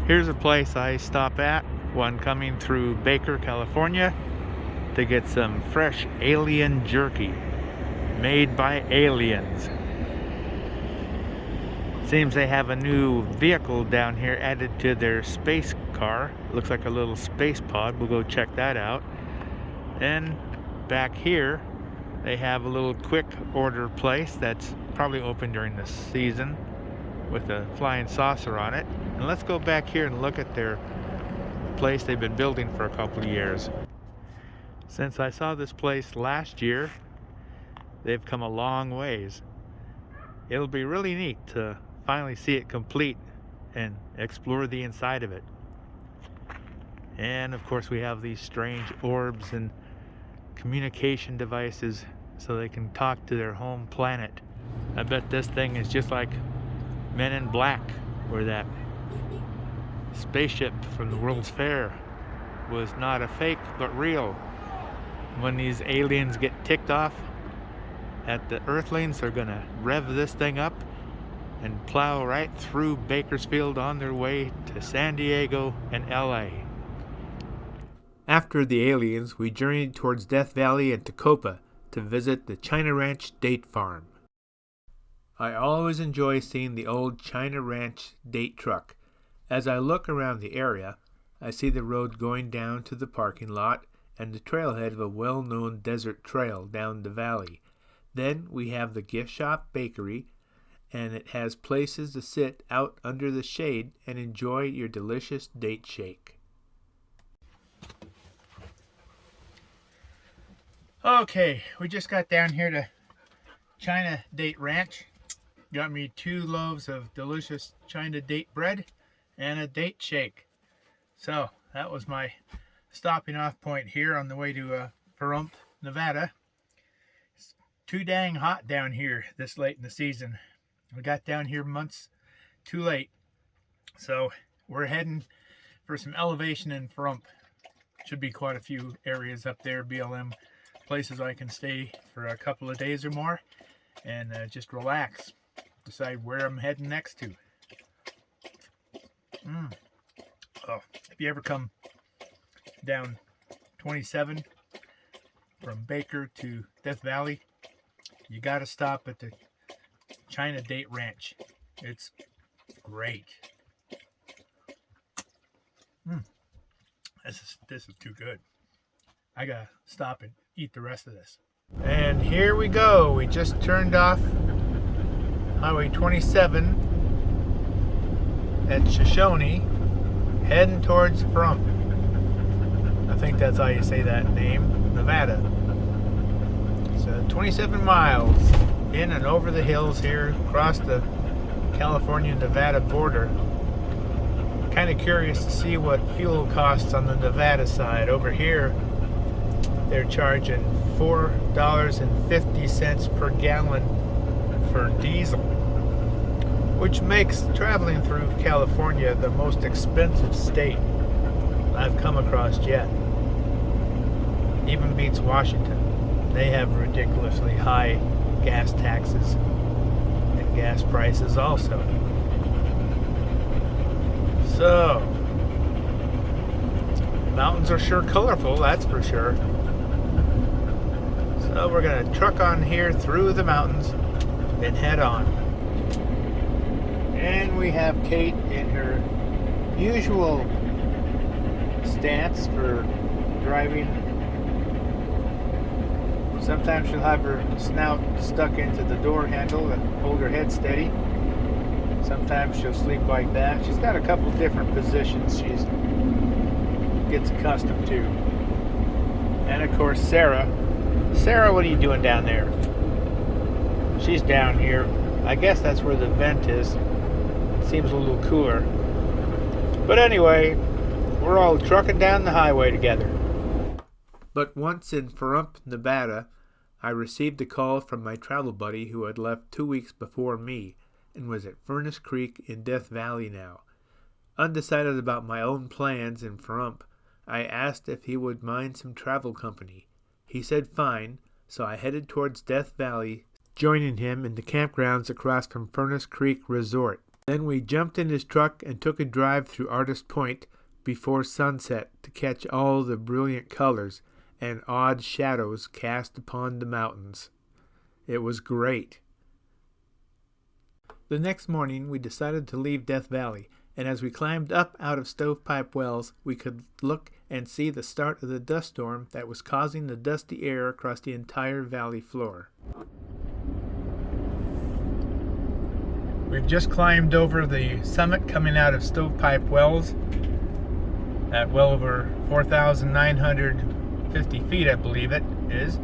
Here's a place I stop at when coming through Baker, California to get some fresh alien jerky made by aliens. Seems they have a new vehicle down here added to their space car. Looks like a little space pod. We'll go check that out. And back here they have a little quick order place that's probably open during the season with a flying saucer on it. And let's go back here and look at their place they've been building for a couple of years. Since I saw this place last year, they've come a long ways. It'll be really neat to finally see it complete and explore the inside of it. And of course we have these strange orbs and communication devices so they can talk to their home planet. I bet this thing is just like Men in Black, where that spaceship from the World's Fair was not a fake but real. When these aliens get ticked off at the Earthlings, they're gonna rev this thing up and plow right through Bakersfield on their way to San Diego and LA. After the aliens, we journeyed towards Death Valley and Tacoma to visit the China Ranch date farm. I always enjoy seeing the old China Ranch date truck. As I look around the area, I see the road going down to the parking lot and the trailhead of a well-known desert trail down the valley. Then we have the gift shop bakery, and it has places to sit out under the shade and enjoy your delicious date shake. Okay, we just got down here to China Date Ranch. Got me 2 loaves of delicious China date bread and a date shake. So that was my stopping off point here on the way to Pahrump, Nevada. It's too dang hot down here this late in the season. We got down here months too late. So we're heading for some elevation in Pahrump. Should be quite a few areas up there, BLM places I can stay for a couple of days or more and just relax. Decide where I'm heading next to. Oh, if you ever come down 27 from Baker to Death Valley, you got to stop at the China Date Ranch. It's great. This is too good. I gotta stop and eat the rest of this. And here we go. We just turned off Highway 27 at Shoshone, heading towards Pahrump. I think that's how you say that name, Nevada. So 27 miles in and over the hills here, across the California-Nevada border. Kind of curious to see what fuel costs on the Nevada side. Over here, they're charging $4.50 per gallon for diesel, which makes traveling through California the most expensive state I've come across yet. Even beats Washington. They have ridiculously high gas taxes and gas prices also. So, mountains are sure colorful, that's for sure. So we're gonna truck on here through the mountains and head on. And we have Kate in her usual stance for driving. Sometimes she'll have her snout stuck into the door handle and hold her head steady. Sometimes she'll sleep like that. She's got a couple different positions she gets accustomed to. And of course Sarah. Sarah, what are you doing down there? She's down here. I guess that's where the vent is. It seems a little cooler. But anyway, we're all trucking down the highway together. But once in Pahrump, Nevada, I received a call from my travel buddy who had left 2 weeks before me and was at Furnace Creek in Death Valley now. Undecided about my own plans in Pahrump, I asked if he would mind some travel company. He said fine, so I headed towards Death Valley, joining him in the campgrounds across from Furnace Creek Resort. Then we jumped in his truck and took a drive through Artist Point before sunset to catch all the brilliant colors and odd shadows cast upon the mountains. It was great. The next morning we decided to leave Death Valley, and as we climbed up out of Stovepipe Wells, we could look and see the start of the dust storm that was causing the dusty air across the entire valley floor. We've just climbed over the summit coming out of Stovepipe Wells at well over 4,950 feet, I believe it is.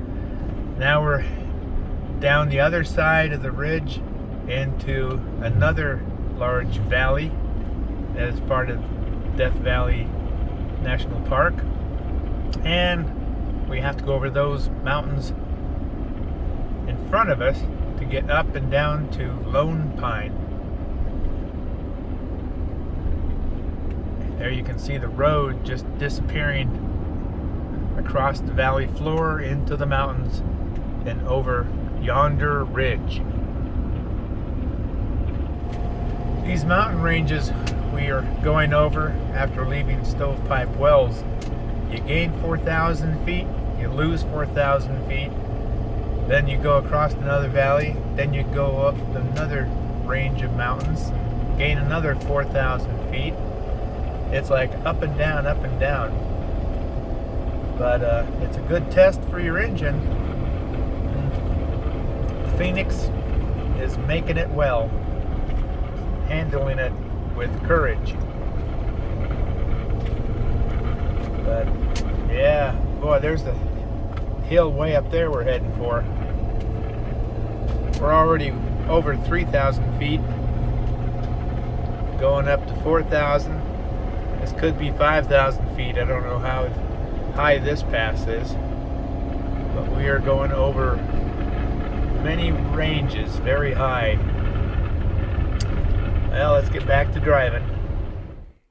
Now we're down the other side of the ridge into another large valley as part of Death Valley National Park, and we have to go over those mountains in front of us to get up and down to Lone Pine. There you can see the road just disappearing across the valley floor into the mountains and over yonder ridge. These mountain ranges we are going over after leaving Stovepipe Wells, you gain 4,000 feet, you lose 4,000 feet, then you go across another valley, then you go up another range of mountains, gain another 4,000 feet. It's like up and down, up and down. But it's a good test for your engine. Phoenix is making it well, handling it with courage. But yeah, boy, there's the hill way up there we're heading for. We're already over 3,000 feet, going up to 4,000. This could be 5,000 feet. I don't know how high this pass is, but we are going over many ranges, very high. Well, let's get back to driving.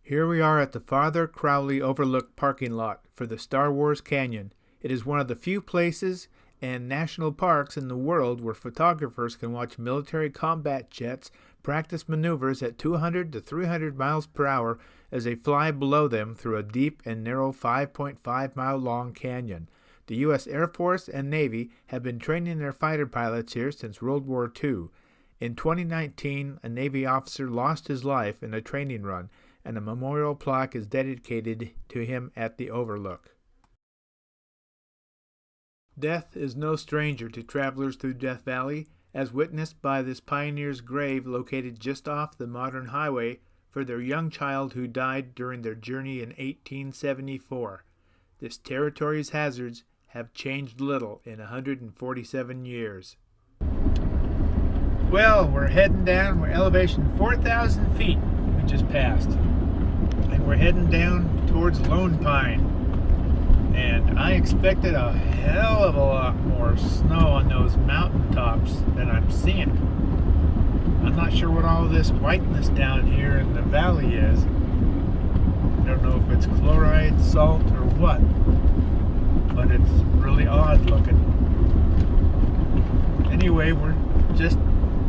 Here we are at the Father Crowley Overlook parking lot for the Star Wars Canyon. It is one of the few places and national parks in the world where photographers can watch military combat jets practice maneuvers at 200 to 300 miles per hour as they fly below them through a deep and narrow 5.5-mile long canyon. The U.S. Air Force and Navy have been training their fighter pilots here since World War II. In 2019, a Navy officer lost his life in a training run, and a memorial plaque is dedicated to him at the Overlook. Death is no stranger to travelers through Death Valley, as witnessed by this pioneer's grave located just off the modern highway for their young child who died during their journey in 1874. This territory's hazards have changed little in 147 years. Well, we're heading down. We're elevation 4,000 feet we just passed. And we're heading down towards Lone Pine. And I expected a hell of a lot more snow on those mountaintops than I'm seeing. I'm not sure what all this whiteness down here in the valley is. I don't know if it's chloride, salt, or what. But it's really odd looking. Anyway, we're just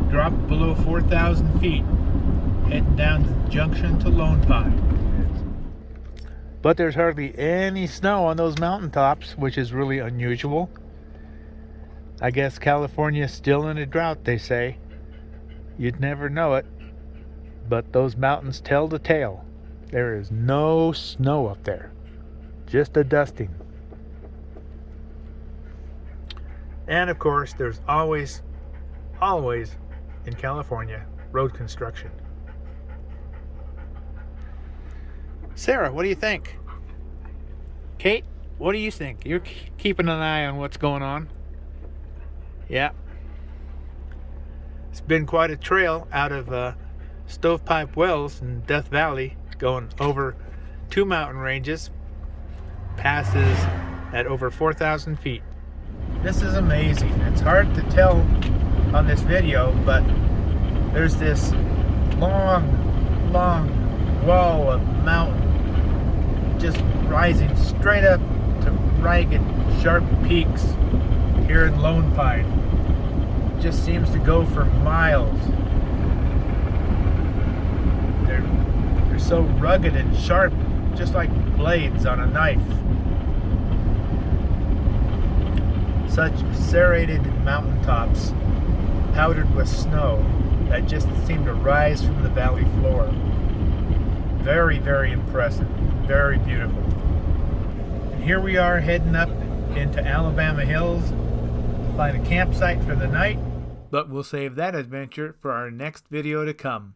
dropped below 4,000 feet, heading down the junction to Lone Pine. But there's hardly any snow on those mountaintops, which is really unusual. I guess California's still in a drought, they say. You'd never know it, but those mountains tell the tale. There is no snow up there, just a dusting. And of course, there's always in California, road construction. Sarah, what do you think? Kate, what do you think? You're keeping an eye on what's going on. Yeah. It's been quite a trail out of Stovepipe Wells in Death Valley, going over 2 mountain ranges, passes at over 4,000 feet. This is amazing. It's hard to tell on this video, but there's this long wall of mountain just rising straight up to ragged, sharp peaks here in Lone Pine. Just seems to go for miles. so rugged and sharp, just like blades on a knife. Such serrated mountaintops, powdered with snow, that just seemed to rise from the valley floor. Very, very impressive. Very beautiful. And here we are heading up into Alabama Hills to find a campsite for the night. But we'll save that adventure for our next video to come.